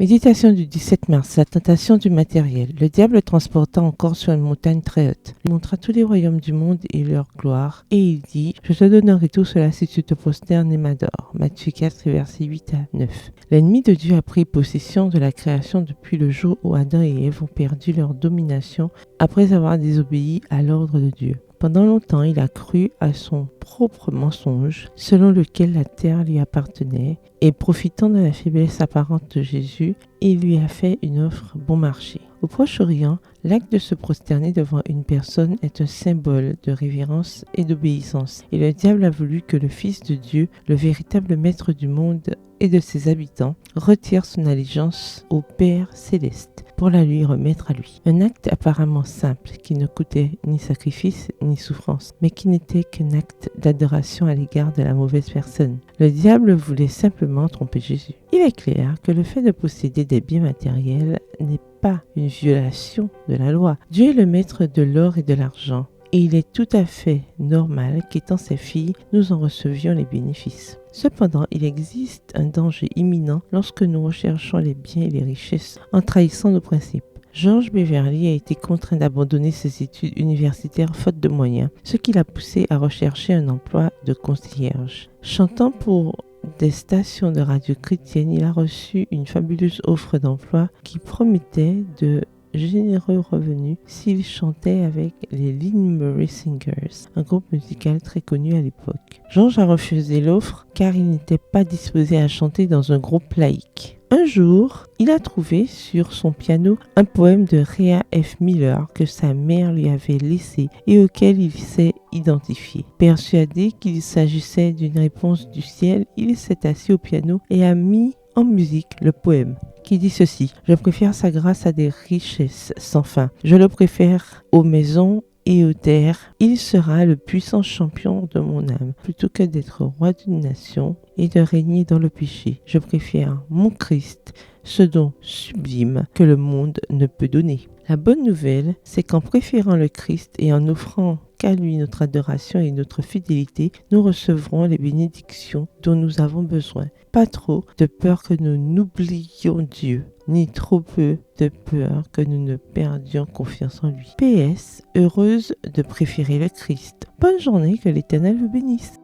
Méditation du 17 mars, la tentation du matériel. Le diable le transporta encore sur une montagne très haute. Il montra tous les royaumes du monde et leur gloire. Et il dit, je te donnerai tout cela si tu te prosternes et m'adores. Matthieu 4, versets 8 à 9. L'ennemi de Dieu a pris possession de la création depuis le jour où Adam et Ève ont perdu leur domination après avoir désobéi à l'ordre de Dieu. Pendant longtemps, il a cru à son propre mensonge, selon lequel la terre lui appartenait, et profitant de la faiblesse apparente de Jésus, il lui a fait une offre bon marché. Au Proche-Orient, l'acte de se prosterner devant une personne est un symbole de révérence et d'obéissance. Et le diable a voulu que le Fils de Dieu, le véritable maître du monde et de ses habitants, retire son allégeance au Père céleste pour la lui remettre à lui. Un acte apparemment simple qui ne coûtait ni sacrifice ni souffrance, mais qui n'était qu'un acte d'adoration à l'égard de la mauvaise personne. Le diable voulait simplement tromper Jésus. Il est clair que le fait de posséder des biens matériels n'est pas une violation de la loi. Dieu est le maître de l'or et de l'argent, et il est tout à fait normal qu'étant ses filles, nous en recevions les bénéfices. Cependant, il existe un danger imminent lorsque nous recherchons les biens et les richesses en trahissant nos principes. George Beverly a été contraint d'abandonner ses études universitaires faute de moyens, ce qui l'a poussé à rechercher un emploi de concierge. Chantant pour des stations de radio chrétiennes, il a reçu une fabuleuse offre d'emploi qui promettait de généreux revenus s'il chantait avec les Lynn Murray Singers, un groupe musical très connu à l'époque. George a refusé l'offre car il n'était pas disposé à chanter dans un groupe laïque. Un jour, il a trouvé sur son piano un poème de Rhea F. Miller que sa mère lui avait laissé et auquel il s'est identifié. Persuadé qu'il s'agissait d'une réponse du ciel, il s'est assis au piano et a mis en musique le poème qui dit ceci: je préfère sa grâce à des richesses sans fin. Je le préfère aux maisons et aux terres. Il sera le puissant champion de mon âme plutôt que d'être roi d'une nation et de régner dans le péché. Je préfère mon Christ, ce don sublime que le monde ne peut donner. La bonne nouvelle, c'est qu'en préférant le Christ et en offrant qu'à lui notre adoration et notre fidélité, nous recevrons les bénédictions dont nous avons besoin. Pas trop de peur que nous n'oublions Dieu, ni trop peu de peur que nous ne perdions confiance en lui. PS, heureuse de préférer le Christ. Bonne journée, que l'Éternel vous bénisse.